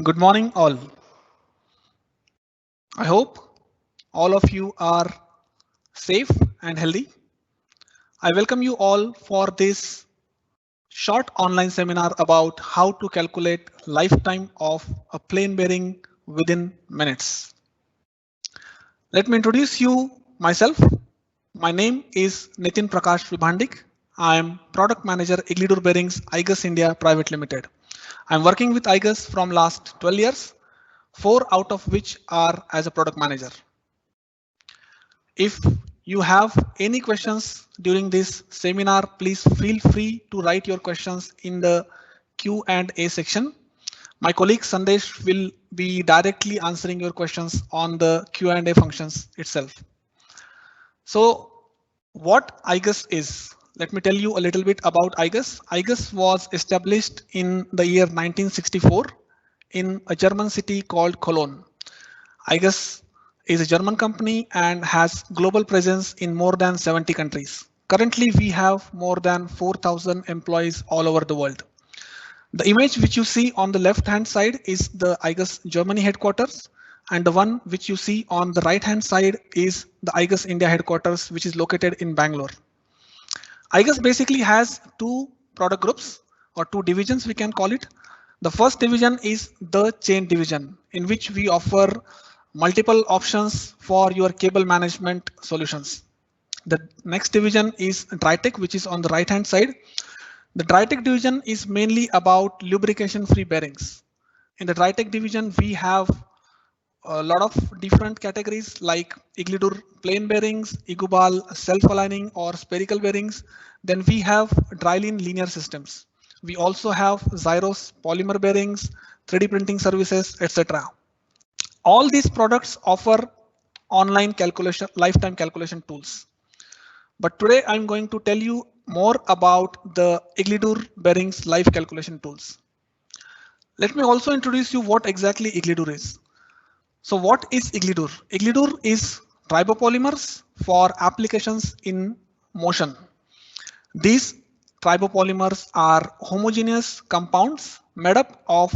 Good morning, all. I hope all of you are safe and healthy. I welcome you all for this short online seminar about how to calculate lifetime of a plain bearing within minutes. Let me introduce you myself. My name is Nitin Prakash Vibhandik. I am Product Manager Iglidur Bearings IGUS India Private Limited. I am working with IGUS from last 12 years, 4 out of which are as a product manager. If you have any questions during this seminar, please feel free to write your questions in the Q&A section. My colleague Sandesh will be directly answering your questions on the Q&A functions itself. So what IGUS is? Let me tell you a little bit about IGUS. IGUS was established in the year 1964 in a German city called Cologne. IGUS is a German company and has global presence in more than 70 countries. Currently, we have more than 4,000 employees all over the world. The image which you see on the left hand side is the IGUS Germany headquarters, and the one which you see on the right hand side is the IGUS India headquarters, which is located in Bangalore. IGUS basically has two product groups or two divisions, we can call it. The first division is the chain division, in which we offer multiple options for your cable management solutions. The next division is Drytech, which is on the right hand side. The Drytech division is mainly about lubrication free bearings. In the Drytech division, we have a lot of different categories like Iglidur plain bearings, Igubal self-aligning or spherical bearings. Then we have Drylin linear systems. We also have Zyros polymer bearings, 3D printing services, etc. All these products offer online calculation, lifetime calculation tools. But today I'm going to tell you more about the Iglidur bearings life calculation tools. Let me also introduce you what exactly Iglidur is. So what is Iglidur? Iglidur is tribopolymers for applications in motion. These tribopolymers are homogeneous compounds made up of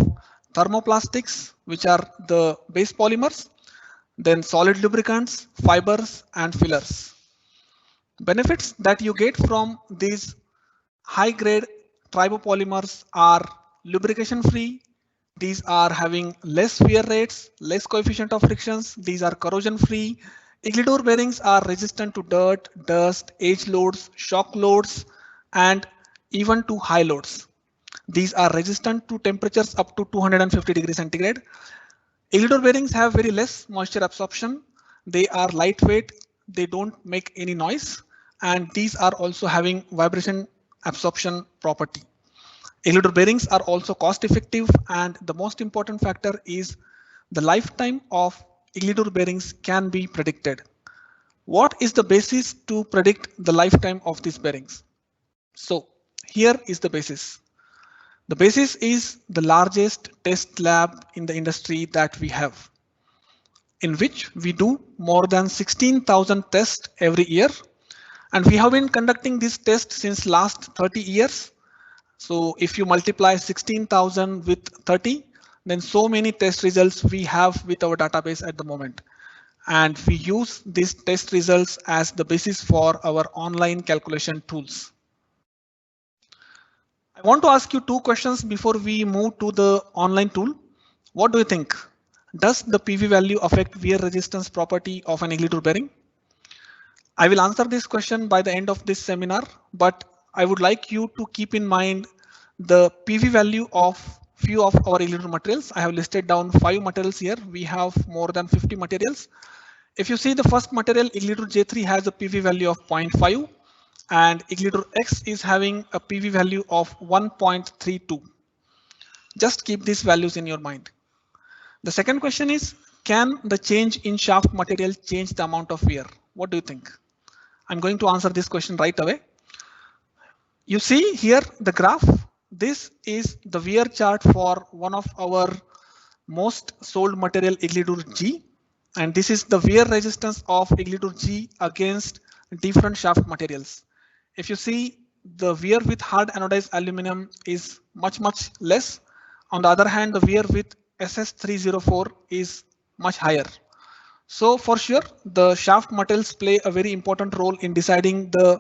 thermoplastics, which are the base polymers, then solid lubricants, fibers, and fillers. Benefits that you get from these high grade tribopolymers are lubrication free. These are having less wear rates, less coefficient of frictions. These are corrosion free. Iglidur bearings are resistant to dirt, dust, edge loads, shock loads, and even to high loads. These are resistant to temperatures up to 250 degrees centigrade. Iglidur bearings have very less moisture absorption. They are lightweight. They don't make any noise. And these are also having vibration absorption property. Iglidur bearings are also cost effective, and the most important factor is the lifetime of Iglidur bearings can be predicted. What is the basis to predict the lifetime of these bearings? So here is the basis. The basis is the largest test lab in the industry that we have, in which we do more than 16,000 tests every year. And we have been conducting this test since last 30 years. So if you multiply 16,000 with 30, then so many test results we have with our database at the moment. And we use these test results as the basis for our online calculation tools. I want to ask you two questions before we move to the online tool. What do you think? Does the PV value affect wear resistance property of an Iglidur bearing? I will answer this question by the end of this seminar, but I would like you to keep in mind the PV value of few of our Iglidur materials. I have listed down 5 materials here. We have more than 50 materials. If you see the first material, Iglidur J3 has a PV value of 0.5 and Iglidur X is having a PV value of 1.32. Just keep these values in your mind. The second question is, can the change in shaft material change the amount of wear? What do you think? I'm going to answer this question right away. You see here the graph. This is the wear chart for one of our most sold material Iglidur G, and this is the wear resistance of Iglidur G against different shaft materials. If you see, the wear with hard anodized aluminum is much less. On the other hand, the wear with SS304 is much higher. So for sure, the shaft materials play a very important role in deciding the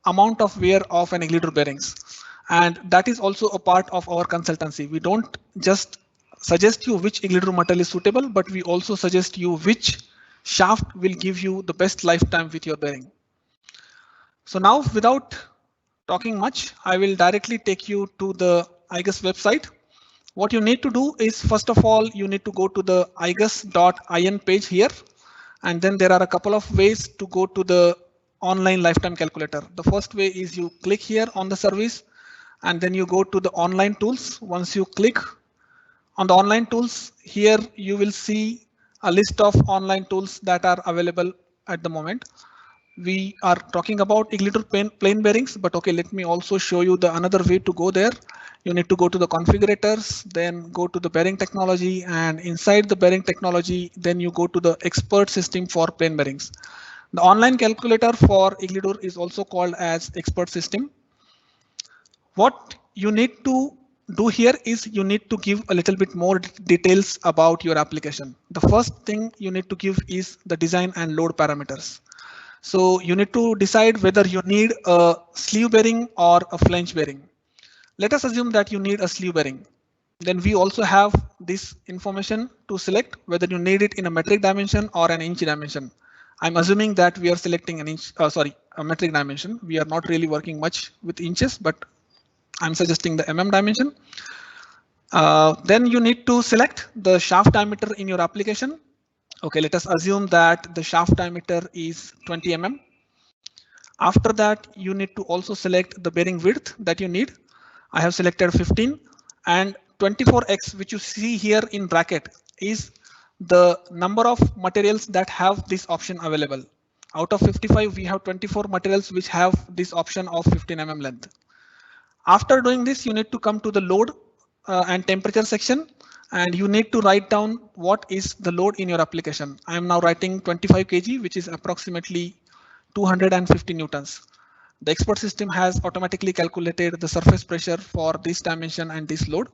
amount of wear of an Iglidor bearings. And that is also a part of our consultancy. We don't just suggest you which Iglidor material is suitable, but we also suggest you which shaft will give you the best lifetime with your bearing. So now, without talking much, I will directly take you to the IGUS website. What you need to do is, first of all, you need to go to the igus.in page here. And then there are a couple of ways to go to the online lifetime calculator. The first way is you click here on the service and then you go to the online tools. Once you click on the online tools, here you will see a list of online tools that are available at the moment. We are talking about Iglidor plain bearings, but okay, let me also show you the another way to go there. You need to go to the configurators, then go to the bearing technology, and inside the bearing technology, then you go to the expert system for plain bearings. The online calculator for Iglidor is also called as expert system. What you need to do here is you need to give a little bit more details about your application. The first thing you need to give is the design and load parameters. So you need to decide whether you need a sleeve bearing or a flange bearing. Let us assume that you need a sleeve bearing. Then we also have this information to select whether you need it in a metric dimension or an inch dimension. I'm assuming that we are selecting a metric dimension. We are not really working much with inches, but I'm suggesting the mm dimension. Then you need to select the shaft diameter in your application. Okay, let us assume that the shaft diameter is 20 mm. After that, you need to also select the bearing width that you need. I have selected 15, and 24x, which you see here in bracket, is the number of materials that have this option available. Out of 55, we have 24 materials which have this option of 15 mm length. After doing this, you need to come to the load and temperature section, and you need to write down what is the load in your application. I am now writing 25 kg, which is approximately 250 newtons. The expert system has automatically calculated the surface pressure for this dimension and this load.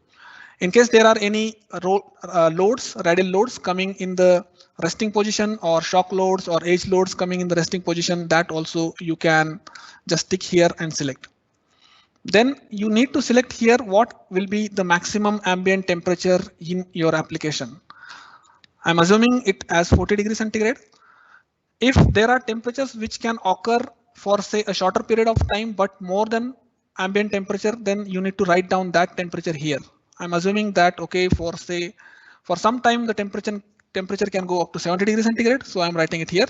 In case there are any loads, radial loads coming in the resting position, or shock loads or edge loads coming in the resting position, that also you can just tick here and select. Then you need to select here what will be the maximum ambient temperature in your application. I'm assuming it as 40 degrees centigrade. If there are temperatures which can occur for say a shorter period of time but more than ambient temperature, then you need to write down that temperature here. I'm assuming that okay, for say for some time the temperature can go up to 70 degrees centigrade, so I'm writing it here.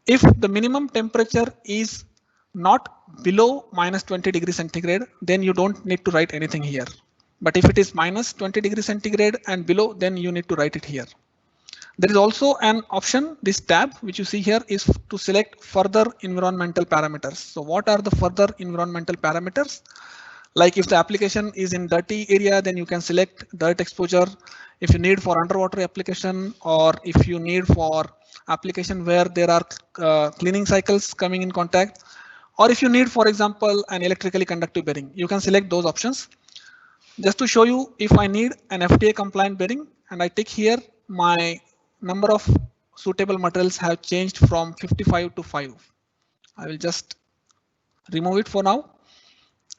If the minimum temperature is not below minus 20 degrees centigrade, then you don't need to write anything here. But if it is minus 20 degrees centigrade and below, then you need to write it here. There is also an option, this tab, which you see here, is to select further environmental parameters. So what are the further environmental parameters? Like if the application is in dirty area, then you can select dirt exposure. If you need for underwater application, or if you need for application where there are cleaning cycles coming in contact, or if you need, for example, an electrically conductive bearing, you can select those options. Just to show you, if I need an FDA compliant bearing and I tick here, my number of suitable materials have changed from 55 to 5. I will just remove it for now.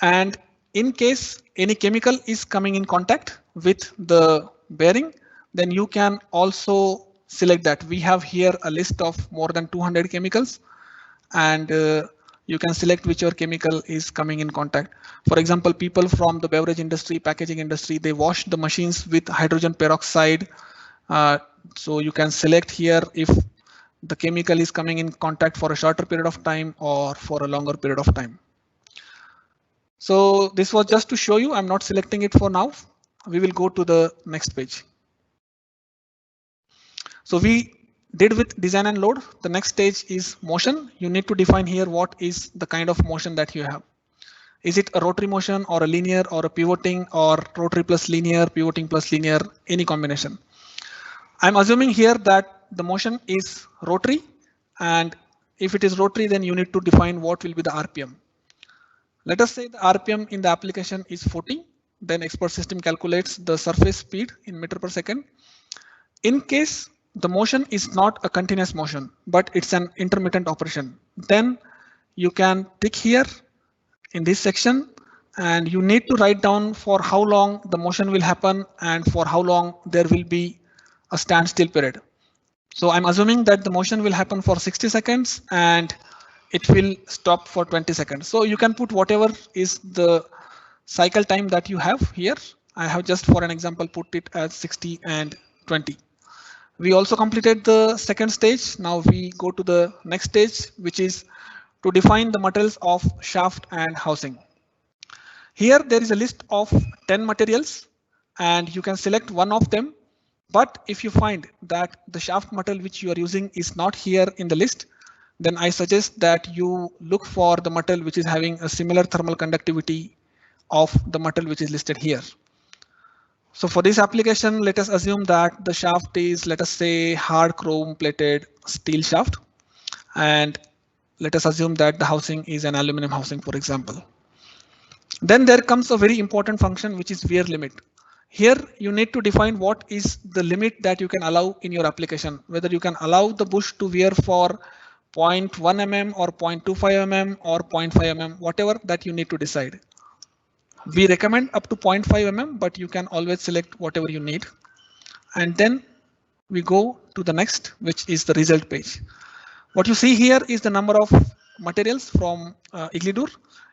And in case any chemical is coming in contact with the bearing, then you can also select that. We have here a list of more than 200 chemicals, and you can select whichever chemical is coming in contact. For example, people from the beverage industry, packaging industry, they wash the machines with hydrogen peroxide. So you can select here if the chemical is coming in contact for a shorter period of time or for a longer period of time. So this was just to show you. I'm not selecting it for now. We will go to the next page. So we did with design and load. The next stage is motion. You need to define here what is the kind of motion that you have. Is it a rotary motion or a linear or a pivoting or rotary plus linear, pivoting plus linear, any combination? I'm assuming here that the motion is rotary, and if it is rotary, then you need to define what will be the RPM. Let us say the RPM in the application is 40. then expert system calculates the surface speed in meter per second. In case the motion is not a continuous motion, but it's an intermittent operation, then you can tick here in this section, and you need to write down for how long the motion will happen and for how long there will be a standstill period. So I'm assuming that the motion will happen for 60 seconds and it will stop for 20 seconds. So you can put whatever is the cycle time that you have here. I have just for an example put it as 60 and 20. We also completed the second stage. Now we go to the next stage, which is to define the materials of shaft and housing. Here there is a list of 10 materials and you can select one of them. But if you find that the shaft material which you are using is not here in the list, then I suggest that you look for the material which is having a similar thermal conductivity of the material which is listed here. So for this application, let us assume that the shaft is, let us say, hard chrome plated steel shaft. And let us assume that the housing is an aluminum housing, for example. Then there comes a very important function, which is wear limit. Here you need to define what is the limit that you can allow in your application, whether you can allow the bush to wear for 0.1 mm or 0.25 mm or 0.5 mm, whatever that you need to decide. We recommend up to 0.5 mm, but you can always select whatever you need. And then we go to the next, which is the result page. What you see here is the number of materials from Iglidur.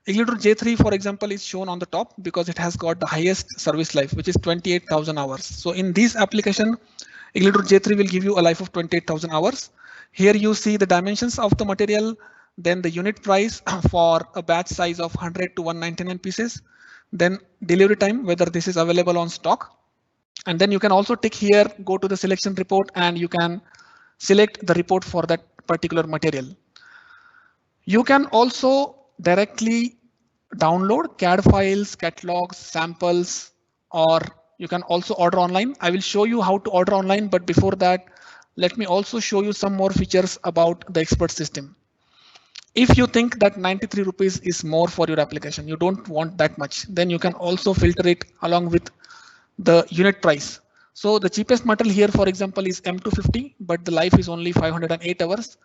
Iglidur J3, for example, is shown on the top because it has got the highest service life, which is 28,000 hours. So in this application, Iglidur J3 will give you a life of 28,000 hours. Here you see the dimensions of the material, then the unit price for a batch size of 100 to 199 pieces, then delivery time, whether this is available on stock. And then you can also tick here, go to the selection report, and you can select the report for that particular material. You can also directly download CAD files, catalogs, samples, or you can also order online. I will show you how to order online, but before that, let me also show you some more features about the expert system. If you think that 93 rupees is more for your application, you don't want that much, then you can also filter it along with the unit price. So the cheapest material here, for example, is M250, but the life is only 508 hours.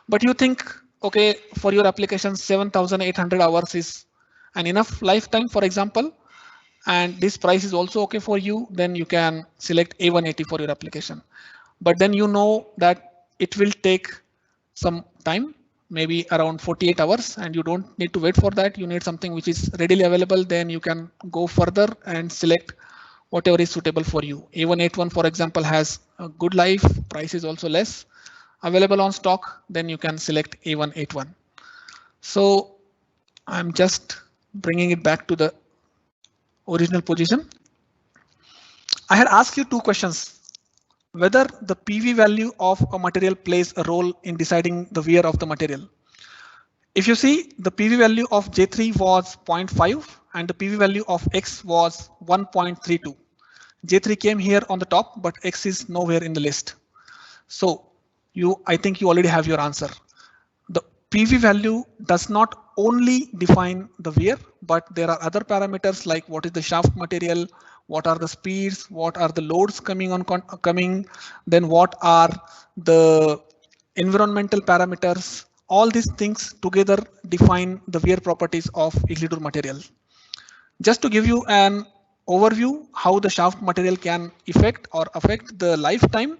But you think, okay, for your application, 7,800 hours is an enough lifetime, for example, and this price is also okay for you, then you can select A180 for your application. But then you know that it will take some time, maybe around 48 hours, and you don't need to wait for that. You need something which is readily available, then you can go further and select whatever is suitable for you. A181, for example, has a good life, price is also less. Available on stock, then you can select A181. So I'm just bringing it back to the original position. I had asked you two questions: whether the PV value of a material plays a role in deciding the wear of the material. If you see, the PV value of J3 was 0.5 and the PV value of X was 1.32. J3 came here on the top, but X is nowhere in the list. So I think you already have your answer. The PV value does not only define the wear, but there are other parameters like what is the shaft material, what are the speeds, what are the loads coming, then what are the environmental parameters. All these things together define the wear properties of Iglidur material. Just to give you an overview how the shaft material can affect the lifetime.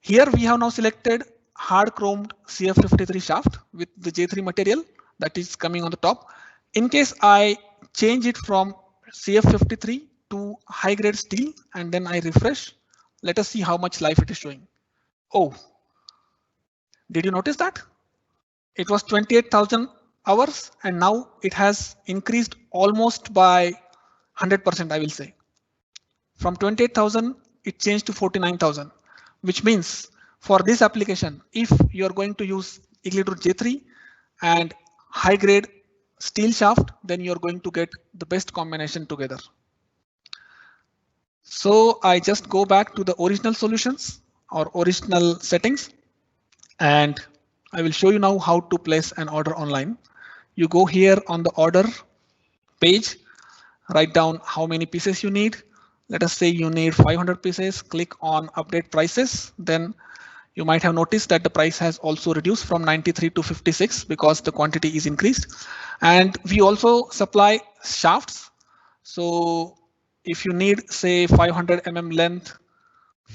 Here we have now selected hard chromed CF53 shaft with the J3 material that is coming on the top. In case I change it from CF53 to high grade steel and then I refresh, let us see how much life it is showing. Oh, did you notice that? It was 28,000 hours and now it has increased almost by 100%, I will say. From 28,000, it changed to 49,000, which means for this application, if you are going to use Iglidur J3 and high grade steel shaft, then you're going to get the best combination together. So I just go back to the original solutions or original settings, and I will show you now how to place an order online. You go here on the order page, write down how many pieces you need. Let us say you need 500 pieces, click on update prices. Then you might have noticed that the price has also reduced from 93 to 56 because the quantity is increased. And we also supply shafts. So if you need say 500 mm length,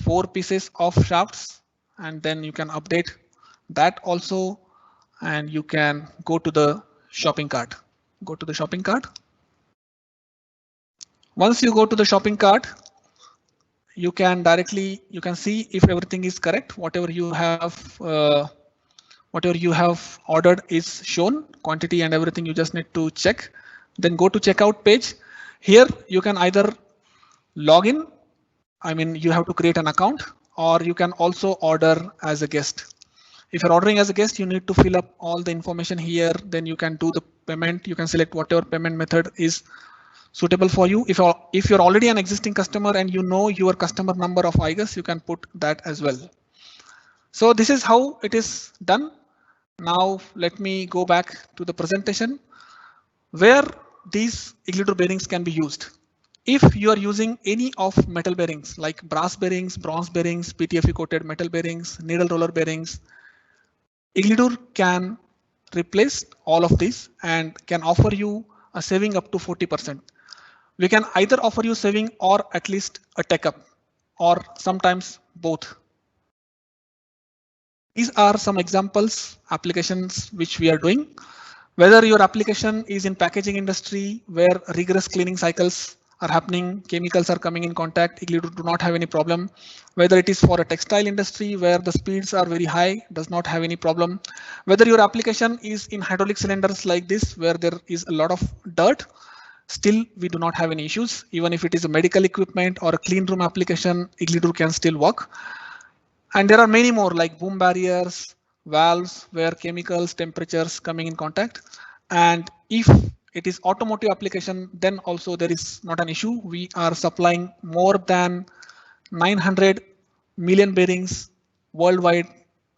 4 pieces of shafts, and then you can update that also, and you can go to the shopping cart. Go to the shopping cart. Once you go to the shopping cart, you can see if everything is correct. Whatever you have ordered is shown, quantity and everything. You just need to check. Then go to checkout page. Here you can either log in. I mean, you have to create an account, or you can also order as a guest. If you're ordering as a guest, you need to fill up all the information here. Then you can do the payment. You can select whatever payment method is suitable for you. If you're already an existing customer and you know your customer number of iGUS, you can put that as well. So this is how it is done. Now let me go back to the presentation where these Iglitore bearings can be used. If you are using any of metal bearings like brass bearings, bronze bearings, PTFE coated metal bearings, needle roller bearings, Iglitore can replace all of these and can offer you a saving up to 40%. We can either offer you saving or at least a take up, or sometimes both. These are some examples, applications which we are doing. Whether your application is in packaging industry where rigorous cleaning cycles are happening, chemicals are coming in contact, Iglitore do not have any problem. Whether it is for a textile industry where the speeds are very high, does not have any problem. Whether your application is in hydraulic cylinders like this where there is a lot of dirt, still we do not have any issues. Even if it is a medical equipment or a clean room application, Iglitore can still work. And there are many more like boom barriers, valves where chemicals, temperatures coming in contact. And if it is automotive application, then also there is not an issue. We are supplying more than 900 million bearings worldwide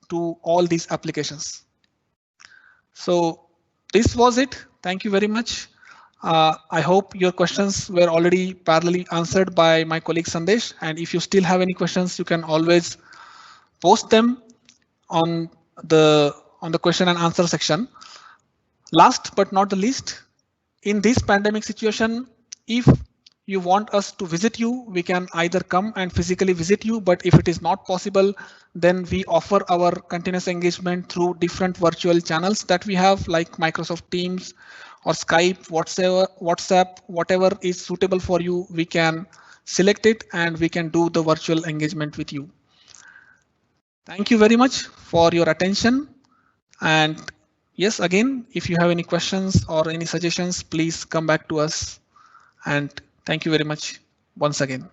to all these applications. So this was it. Thank you very much. I hope your questions were already parallelly answered by my colleague Sandesh. And if you still have any questions, you can always post them on the question and answer section. Last but not the least, in this pandemic situation, if you want us to visit you, we can either come and physically visit you, but if it is not possible, then we offer our continuous engagement through different virtual channels that we have, like Microsoft Teams or Skype, WhatsApp, whatever is suitable for you, we can select it and we can do the virtual engagement with you. Thank you very much for your attention. And yes, again, if you have any questions or any suggestions, please come back to us. And thank you very much once again.